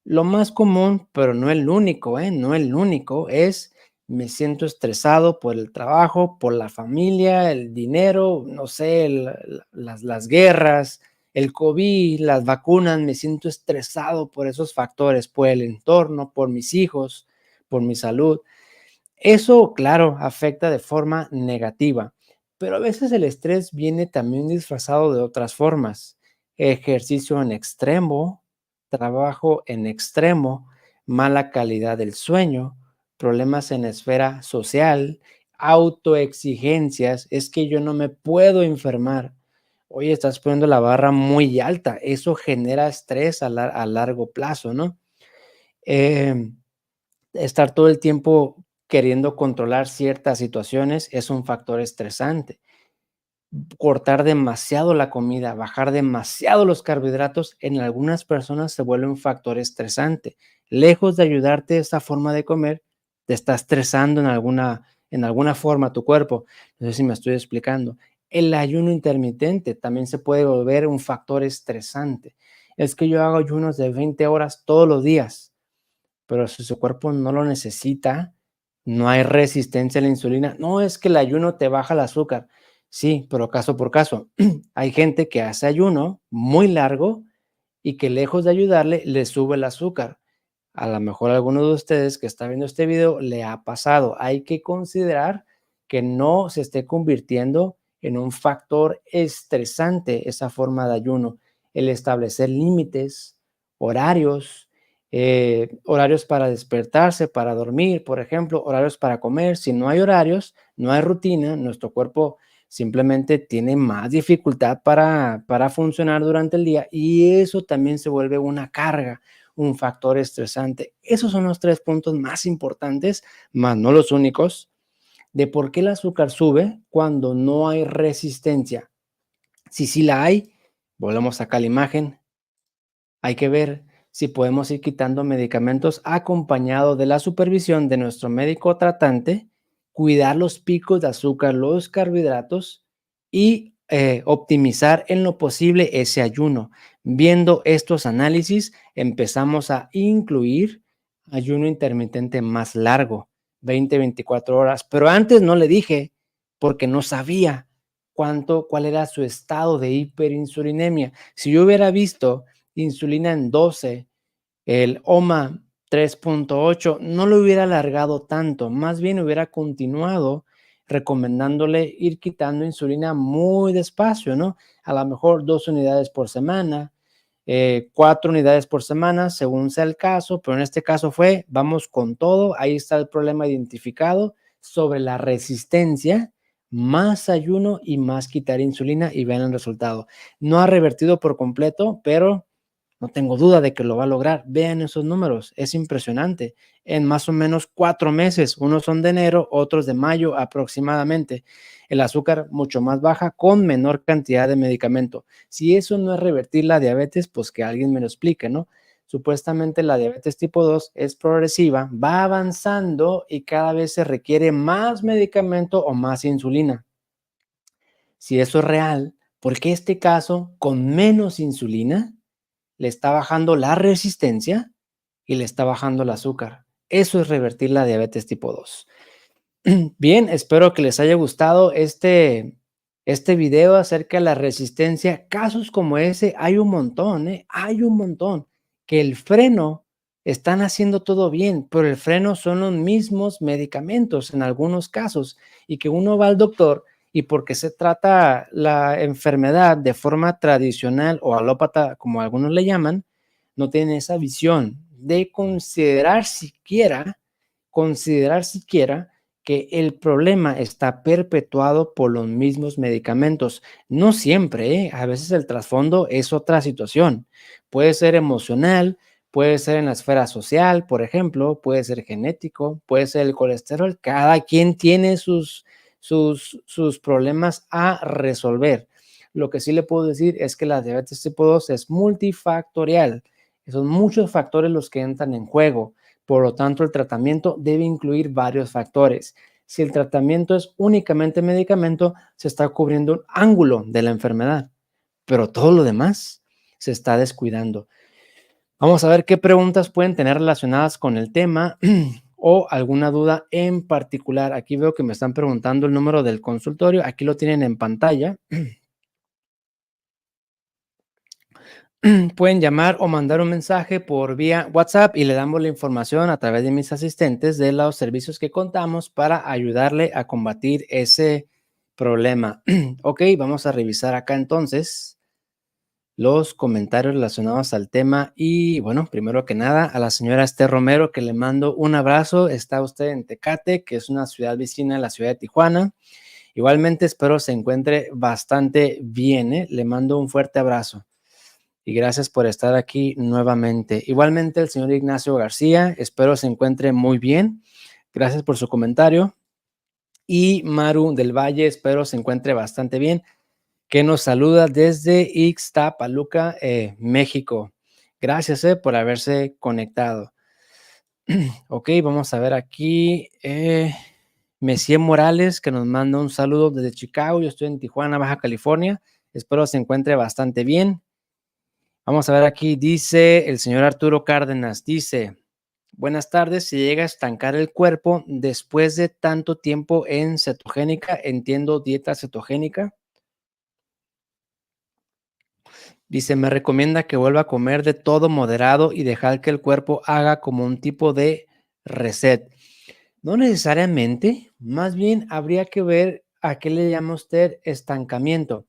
lo más común, pero no el único, ¿eh? No el único, es me siento estresado por el trabajo, por la familia, el dinero, no sé, las guerras, el COVID, las vacunas, me siento estresado por esos factores, por el entorno, por mis hijos, por mi salud. Eso, claro, afecta de forma negativa, pero a veces el estrés viene también disfrazado de otras formas. Ejercicio en extremo, trabajo en extremo, mala calidad del sueño, problemas en la esfera social, autoexigencias, es que yo no me puedo enfermar. Oye, estás poniendo la barra muy alta, eso genera estrés a largo plazo, ¿no? Em, Estar todo el tiempo queriendo controlar ciertas situaciones es un factor estresante. Cortar demasiado la comida, bajar demasiado los carbohidratos, en algunas personas se vuelve un factor estresante. Lejos de ayudarte esta forma de comer, te está estresando en alguna forma tu cuerpo. No sé si me estoy explicando. El ayuno intermitente también se puede volver un factor estresante. Es que yo hago ayunos de 20 horas todos los días, pero si su cuerpo no lo necesita, no hay resistencia a la insulina. No, es que el ayuno te baja el azúcar. Sí, pero caso por caso. Hay gente que hace ayuno muy largo y que lejos de ayudarle, le sube el azúcar. A lo mejor a alguno de ustedes que está viendo este video le ha pasado. Hay que considerar que no se esté convirtiendo en un factor estresante esa forma de ayuno. El establecer límites, horarios, horarios para despertarse, para dormir, por ejemplo, horarios para comer. Si no hay horarios, no hay rutina, nuestro cuerpo simplemente tiene más dificultad para funcionar durante el día y eso también se vuelve una carga, un factor estresante. Esos son los 3 puntos más importantes, más no los únicos, de por qué el azúcar sube cuando no hay resistencia. Si sí la hay, volvemos acá a la imagen, hay que ver si podemos ir quitando medicamentos acompañado de la supervisión de nuestro médico tratante, cuidar los picos de azúcar, los carbohidratos y optimizar en lo posible ese ayuno. Viendo estos análisis, empezamos a incluir ayuno intermitente más largo, 20-24 horas. Pero antes no le dije porque no sabía cuál era su estado de hiperinsulinemia. Si yo hubiera visto insulina en 12, el OMA 3.8, no lo hubiera alargado tanto, más bien hubiera continuado recomendándole ir quitando insulina muy despacio, ¿no? A lo mejor 2 unidades por semana, 4 unidades por semana, según sea el caso, pero en este caso fue, vamos con todo, ahí está el problema identificado sobre la resistencia, más ayuno y más quitar insulina y vean el resultado. No ha revertido por completo, pero no tengo duda de que lo va a lograr. Vean esos números, es impresionante. En más o menos 4 meses, unos son de enero, otros de mayo aproximadamente. El azúcar mucho más baja con menor cantidad de medicamento. Si eso no es revertir la diabetes, pues que alguien me lo explique, ¿no? Supuestamente la diabetes tipo 2 es progresiva, va avanzando y cada vez se requiere más medicamento o más insulina. Si eso es real, ¿por qué este caso con menos insulina le está bajando la resistencia y le está bajando el azúcar? Eso es revertir la diabetes tipo 2. Bien, espero que les haya gustado este video acerca de la resistencia. Casos como ese hay un montón, ¿eh? Hay un montón. Que el freno están haciendo todo bien, pero el freno son los mismos medicamentos en algunos casos y que uno va al doctor y porque se trata la enfermedad de forma tradicional o alópata, como algunos le llaman, no tiene esa visión de considerar siquiera que el problema está perpetuado por los mismos medicamentos. No siempre, ¿eh? A veces el trasfondo es otra situación. Puede ser emocional, puede ser en la esfera social, por ejemplo, puede ser genético, puede ser el colesterol. Cada quien tiene sus problemas a resolver. Lo que sí le puedo decir es que la diabetes tipo 2 es multifactorial. Son muchos factores los que entran en juego. Por lo tanto, el tratamiento debe incluir varios factores. Si el tratamiento es únicamente medicamento, se está cubriendo un ángulo de la enfermedad, pero todo lo demás se está descuidando. Vamos a ver qué preguntas pueden tener relacionadas con el tema o alguna duda en particular. Aquí veo que me están preguntando el número del consultorio. Aquí lo tienen en pantalla. Pueden llamar o mandar un mensaje por vía WhatsApp y le damos la información a través de mis asistentes de los servicios que contamos para ayudarle a combatir ese problema. Ok, vamos a revisar acá entonces los comentarios relacionados al tema y bueno, primero que nada a la señora Esther Romero que le mando un abrazo. Está usted en Tecate, que es una ciudad vecina de la ciudad de Tijuana. Igualmente espero se encuentre bastante bien, ¿eh? Le mando un fuerte abrazo. Y gracias por estar aquí nuevamente. Igualmente el señor Ignacio García, espero se encuentre muy bien. Gracias por su comentario. Y Maru del Valle, espero se encuentre bastante bien, que nos saluda desde Ixtapaluca, México. Gracias por haberse conectado. Ok, vamos a ver aquí. Messier Morales, que nos manda un saludo desde Chicago. Yo estoy en Tijuana, Baja California. Espero se encuentre bastante bien. Vamos a ver aquí, dice el señor Arturo Cárdenas, dice, buenas tardes, si llega a estancar el cuerpo después de tanto tiempo en cetogénica, entiendo dieta cetogénica. Dice, me recomienda que vuelva a comer de todo moderado y dejar que el cuerpo haga como un tipo de reset. No necesariamente, más bien habría que ver a qué le llama usted estancamiento.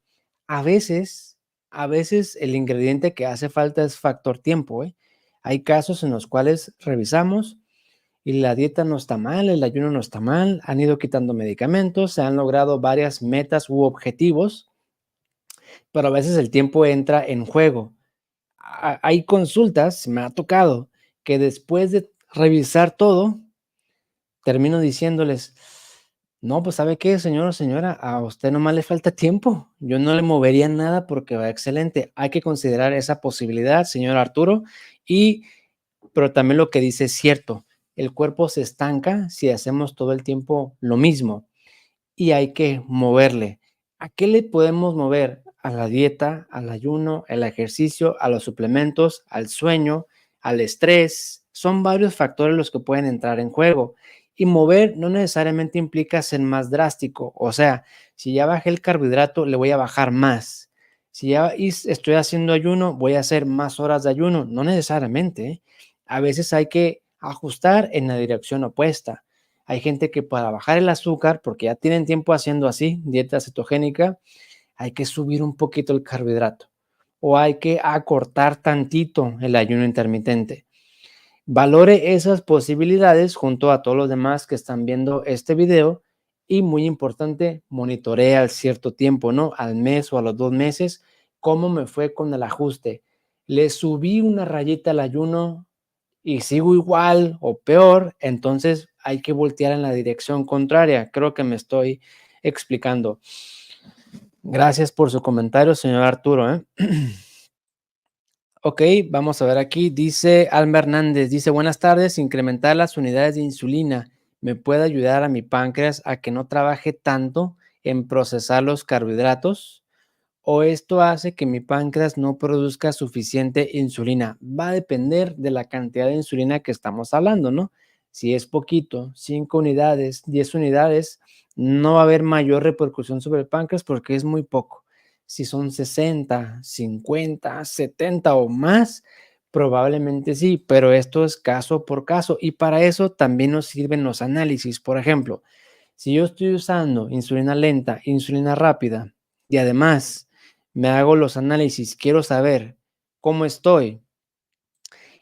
A veces, a veces el ingrediente que hace falta es factor tiempo, ¿eh? Hay casos en los cuales revisamos y la dieta no está mal, el ayuno no está mal, han ido quitando medicamentos, se han logrado varias metas u objetivos, pero a veces el tiempo entra en juego. Hay consultas, me ha tocado, que después de revisar todo, termino diciéndoles, no, pues ¿sabe qué, señor o señora? A usted nomás le falta tiempo. Yo no le movería nada porque va excelente. Hay que considerar esa posibilidad, señor Arturo, pero también lo que dice es cierto. El cuerpo se estanca si hacemos todo el tiempo lo mismo y hay que moverle. ¿A qué le podemos mover? A la dieta, al ayuno, al ejercicio, a los suplementos, al sueño, al estrés. Son varios factores los que pueden entrar en juego. Y mover no necesariamente implica ser más drástico. O sea, si ya bajé el carbohidrato, le voy a bajar más. Si ya estoy haciendo ayuno, voy a hacer más horas de ayuno. No necesariamente, ¿eh? A veces hay que ajustar en la dirección opuesta. Hay gente que para bajar el azúcar, porque ya tienen tiempo haciendo así, dieta cetogénica, hay que subir un poquito el carbohidrato o hay que acortar tantito el ayuno intermitente. Valore esas posibilidades junto a todos los demás que están viendo este video y muy importante, monitorea al cierto tiempo, ¿no? Al mes o a los 2 meses, cómo me fue con el ajuste. Le subí una rayita al ayuno y sigo igual o peor, entonces hay que voltear en la dirección contraria. Creo que me estoy explicando. Gracias por su comentario, señor Arturo, ¿eh? Ok, vamos a ver aquí. Dice Alma Hernández, dice, buenas tardes, incrementar las unidades de insulina me puede ayudar a mi páncreas a que no trabaje tanto en procesar los carbohidratos o esto hace que mi páncreas no produzca suficiente insulina. Va a depender de la cantidad de insulina que estamos hablando, ¿no? Si es poquito, 5 unidades, 10 unidades, no va a haber mayor repercusión sobre el páncreas porque es muy poco. Si son 60, 50, 70 o más, probablemente sí, pero esto es caso por caso y para eso también nos sirven los análisis. Por ejemplo, si yo estoy usando insulina lenta, insulina rápida y además me hago los análisis, quiero saber cómo estoy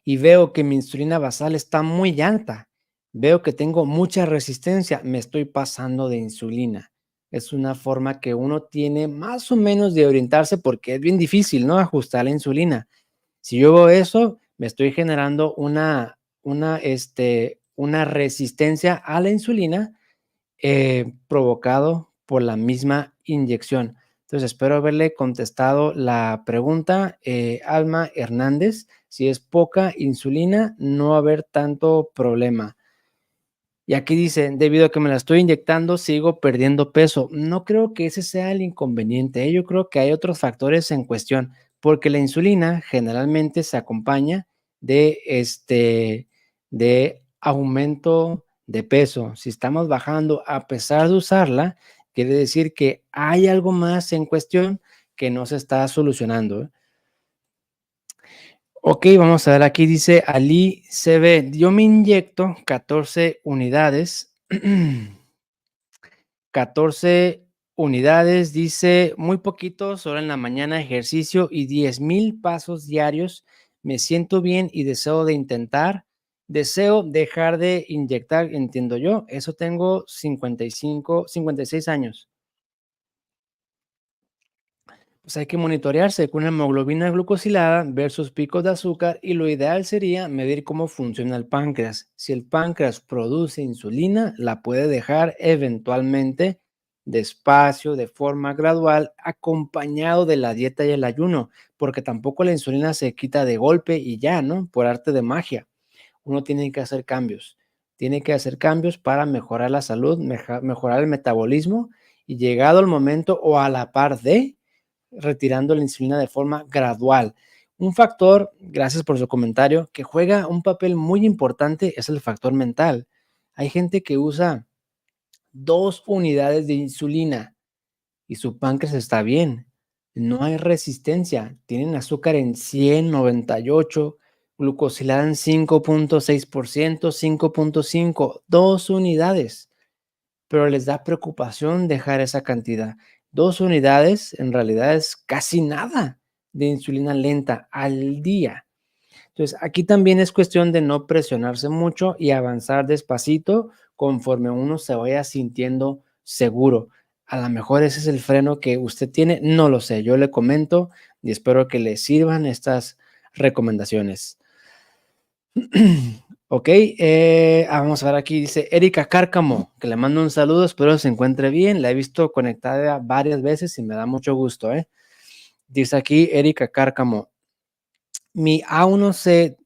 y veo que mi insulina basal está muy alta, veo que tengo mucha resistencia, me estoy pasando de insulina. Es una forma que uno tiene más o menos de orientarse porque es bien difícil, ¿no? Ajustar la insulina. Si yo veo eso, me estoy generando una resistencia a la insulina provocado por la misma inyección. Entonces, espero haberle contestado la pregunta, Alma Hernández. Si es poca insulina, no va a haber tanto problema. Y aquí dice, debido a que me la estoy inyectando, sigo perdiendo peso. No creo que ese sea el inconveniente, ¿eh? Yo creo que hay otros factores en cuestión, porque la insulina generalmente se acompaña de aumento de peso. Si estamos bajando a pesar de usarla, quiere decir que hay algo más en cuestión que no se está solucionando, ¿eh? Ok, vamos a ver, aquí dice Ali CB, yo me inyecto 14 unidades 14 unidades, dice, muy poquito, solo en la mañana ejercicio y 10,000 pasos diarios. Me siento bien y deseo dejar de inyectar, entiendo yo. Eso tengo 56 años. Pues hay que monitorearse con hemoglobina glucosilada, ver sus picos de azúcar y lo ideal sería medir cómo funciona el páncreas. Si el páncreas produce insulina, la puede dejar eventualmente despacio, de forma gradual, acompañado de la dieta y el ayuno, porque tampoco la insulina se quita de golpe y ya, ¿no? Por arte de magia. Uno tiene que hacer cambios. Tiene que hacer cambios para mejorar la salud, mejorar el metabolismo y llegado el momento o a la par de retirando la insulina de forma gradual. Un factor, gracias por su comentario, que juega un papel muy importante es el factor mental. Hay gente que usa 2 unidades de insulina y su páncreas está bien. No hay resistencia. Tienen azúcar en 100, 98, glucosilada en 5,6%, 5,5, 2 unidades, pero les da preocupación dejar esa cantidad. 2 unidades en realidad es casi nada de insulina lenta al día. Entonces, aquí también es cuestión de no presionarse mucho y avanzar despacito conforme uno se vaya sintiendo seguro. A lo mejor ese es el freno que usted tiene, no lo sé, yo le comento y espero que le sirvan estas recomendaciones. Ok, vamos a ver aquí, dice Erika Cárcamo, que le mando un saludo, espero se encuentre bien, la he visto conectada varias veces y me da mucho gusto, ¿eh? Dice aquí Erika Cárcamo, mi A1C,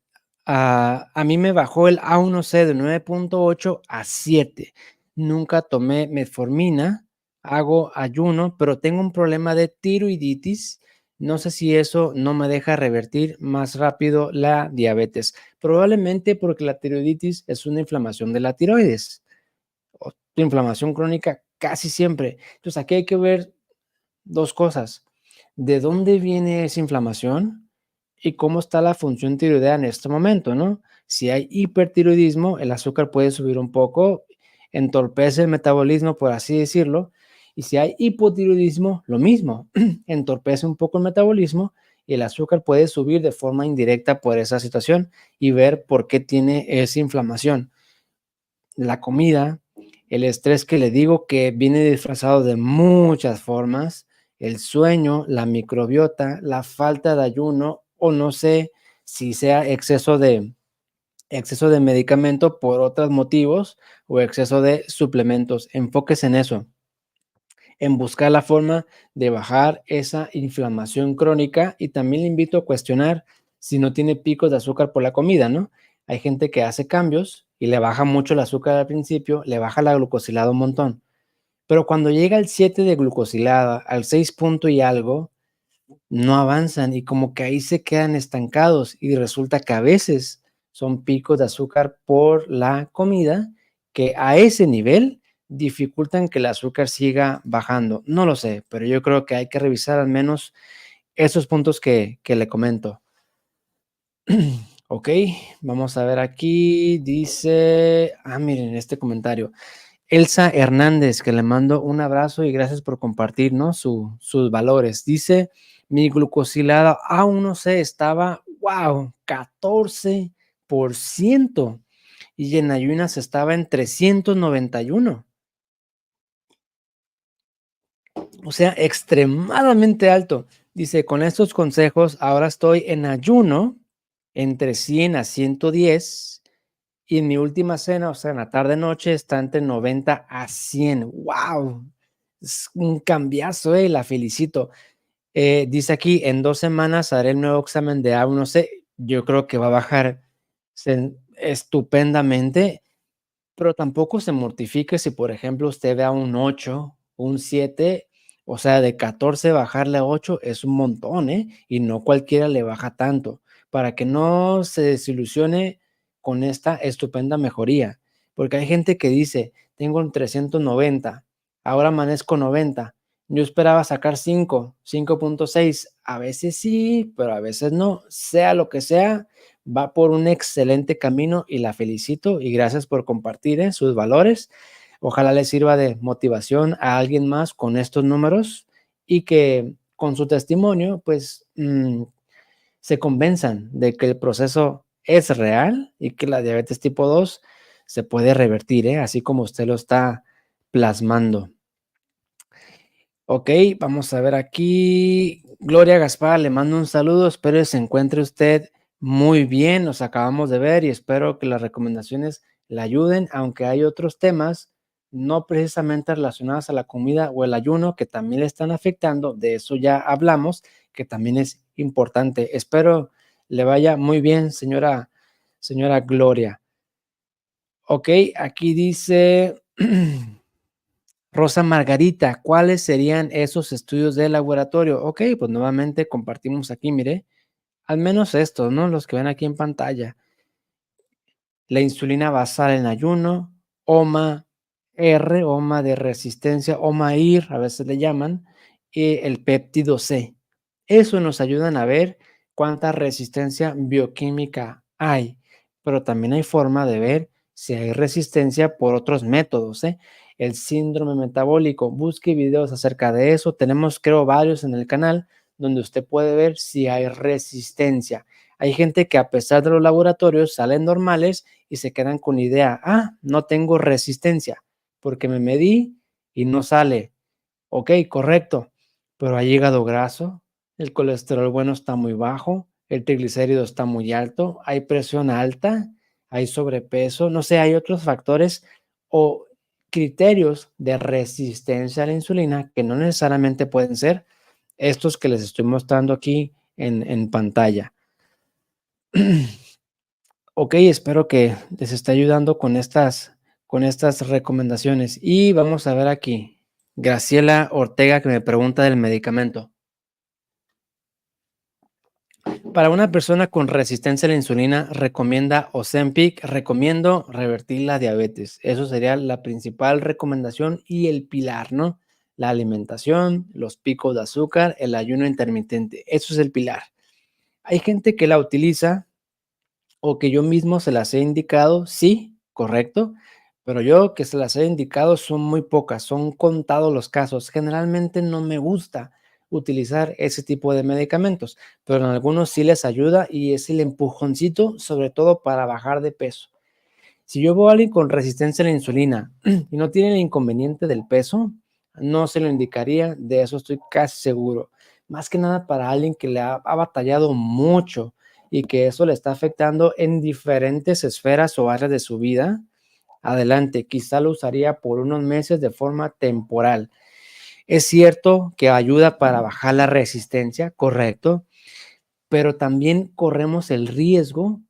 a mí me bajó el A1C de 9,8 a 7, nunca tomé metformina, hago ayuno, pero tengo un problema de tiroiditis. No sé si eso no me deja revertir más rápido la diabetes. Probablemente porque la tiroiditis es una inflamación de la tiroides o inflamación crónica casi siempre. Entonces aquí hay que ver 2 cosas. ¿De dónde viene esa inflamación? Y cómo está la función tiroidea en este momento, ¿no? Si hay hipertiroidismo, el azúcar puede subir un poco. entorpece el metabolismo, por así decirlo. Y si hay hipotiroidismo, lo mismo, entorpece un poco el metabolismo y el azúcar puede subir de forma indirecta por esa situación y ver por qué tiene esa inflamación. La comida, el estrés que le digo que viene disfrazado de muchas formas, el sueño, la microbiota, la falta de ayuno o no sé si sea exceso de medicamento por otros motivos o exceso de suplementos. Enfóquese en eso, en buscar la forma de bajar esa inflamación crónica y también le invito a cuestionar si no tiene picos de azúcar por la comida, ¿no? Hay gente que hace cambios y le baja mucho el azúcar al principio, le baja la glucosilada un montón, pero cuando llega al 7 de glucosilada, al 6 punto y algo, no avanzan y como que ahí se quedan estancados y resulta que a veces son picos de azúcar por la comida que a ese nivel dificultan que el azúcar siga bajando. No lo sé, pero yo creo que hay que revisar al menos esos puntos que le comento. Ok, vamos a ver aquí, dice, miren este comentario. Elsa Hernández, que le mando un abrazo y gracias por compartir, ¿no? Sus valores. Dice, mi glucosilada, aún no sé, estaba, wow, 14% y en ayunas estaba en 391. O sea, extremadamente alto. Dice, con estos consejos, ahora estoy en ayuno entre 100 a 110 y en mi última cena, o sea, en la tarde-noche, está entre 90 a 100. ¡Wow! Es un cambiazo, la felicito. Dice aquí, en 2 semanas haré el nuevo examen de A1C. Yo creo que va a bajar estupendamente, pero tampoco se mortifique si, por ejemplo, usted ve a un 8, un 7, o sea, de 14 bajarle a 8 es un montón, y no cualquiera le baja tanto, para que no se desilusione con esta estupenda mejoría, porque hay gente que dice, tengo un 390, ahora amanezco 90, yo esperaba sacar 5, 5.6, a veces sí, pero a veces no, sea lo que sea, va por un excelente camino y la felicito y gracias por compartir sus valores. Ojalá le sirva de motivación a alguien más con estos números y que con su testimonio, pues, se convenzan de que el proceso es real y que la diabetes tipo 2 se puede revertir, así como usted lo está plasmando. Ok, vamos a ver aquí. Gloria Gaspar, le mando un saludo. Espero que se encuentre usted muy bien. Nos acabamos de ver y espero que las recomendaciones le ayuden, aunque hay otros temas no precisamente relacionados a la comida o el ayuno que también le están afectando. De eso ya hablamos, que también es importante. Espero le vaya muy bien, señora Gloria. Ok, aquí dice Rosa Margarita, ¿cuáles serían esos estudios de laboratorio? Ok, pues nuevamente compartimos aquí, mire, al menos estos, ¿no? Los que ven aquí en pantalla. La insulina basal en ayuno, OMA-R, OMA de resistencia, OMA-IR, a veces le llaman, y el péptido C. Eso nos ayudan a ver cuánta resistencia bioquímica hay, pero también hay forma de ver si hay resistencia por otros métodos, El síndrome metabólico, busque videos acerca de eso. Tenemos, creo, varios en el canal donde usted puede ver si hay resistencia. Hay gente que a pesar de los laboratorios salen normales y se quedan con la idea, no tengo resistencia porque me medí y no sale. Ok, correcto, pero hay hígado graso, el colesterol bueno está muy bajo, el triglicérido está muy alto, hay presión alta, hay sobrepeso, no sé, hay otros factores o criterios de resistencia a la insulina que no necesariamente pueden ser estos que les estoy mostrando aquí en pantalla. Ok, espero que les esté ayudando con estas recomendaciones. Y vamos a ver aquí, Graciela Ortega que me pregunta del medicamento. Para una persona con resistencia a la insulina, recomienda Ozempic, recomiendo revertir la diabetes. Eso sería la principal recomendación y el pilar, ¿no? La alimentación, los picos de azúcar, el ayuno intermitente. Eso es el pilar. Hay gente que la utiliza o que yo mismo se las he indicado, sí, correcto, pero yo que se las he indicado son muy pocas, son contados los casos. Generalmente no me gusta utilizar ese tipo de medicamentos, pero en algunos sí les ayuda y es el empujoncito, sobre todo para bajar de peso. Si yo veo a alguien con resistencia a la insulina y no tiene el inconveniente del peso, no se lo indicaría, de eso estoy casi seguro. Más que nada para alguien que ha batallado mucho y que eso le está afectando en diferentes esferas o áreas de su vida. Adelante, quizá lo usaría por unos meses de forma temporal. Es cierto que ayuda para bajar la resistencia, correcto, pero también corremos el riesgo,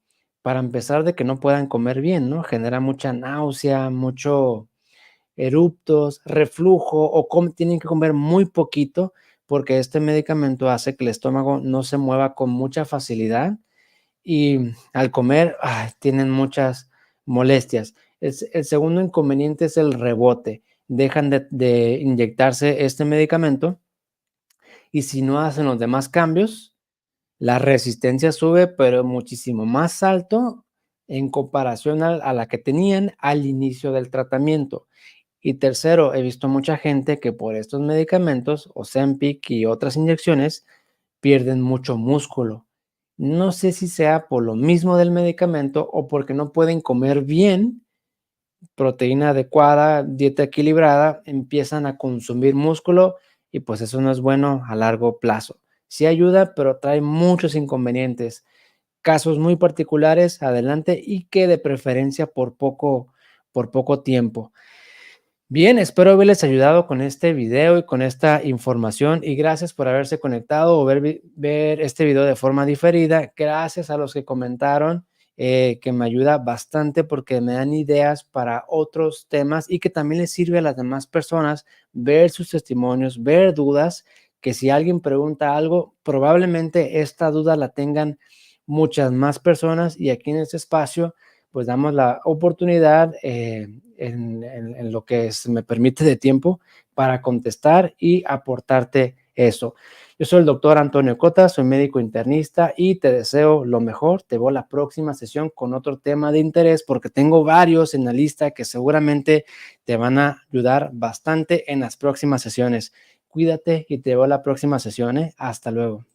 para empezar, de que no puedan comer bien, ¿no? Genera mucha náusea, mucho eruptos, reflujo o tienen que comer muy poquito porque este medicamento hace que el estómago no se mueva con mucha facilidad y al comer tienen muchas molestias. El segundo inconveniente es el rebote. Dejan de inyectarse este medicamento y si no hacen los demás cambios, la resistencia sube, pero muchísimo más alto en comparación a la que tenían al inicio del tratamiento. Y tercero, he visto mucha gente que por estos medicamentos, Ozempic y otras inyecciones, pierden mucho músculo. No sé si sea por lo mismo del medicamento o porque no pueden comer bien, proteína adecuada, dieta equilibrada, empiezan a consumir músculo y pues eso no es bueno a largo plazo. Sí ayuda, pero trae muchos inconvenientes. Casos muy particulares, adelante, y que de preferencia por poco tiempo. Bien, espero haberles ayudado con este video y con esta información y gracias por haberse conectado o ver este video de forma diferida. Gracias a los que comentaron, que me ayuda bastante porque me dan ideas para otros temas y que también les sirve a las demás personas ver sus testimonios, ver dudas, que si alguien pregunta algo, probablemente esta duda la tengan muchas más personas y aquí en este espacio pues damos la oportunidad en lo que se me permite de tiempo para contestar y aportarte eso. Yo soy el doctor Antonio Cota, soy médico internista y te deseo lo mejor. Te veo la próxima sesión con otro tema de interés porque tengo varios en la lista que seguramente te van a ayudar bastante en las próximas sesiones. Cuídate y te veo la próxima sesión. Hasta luego.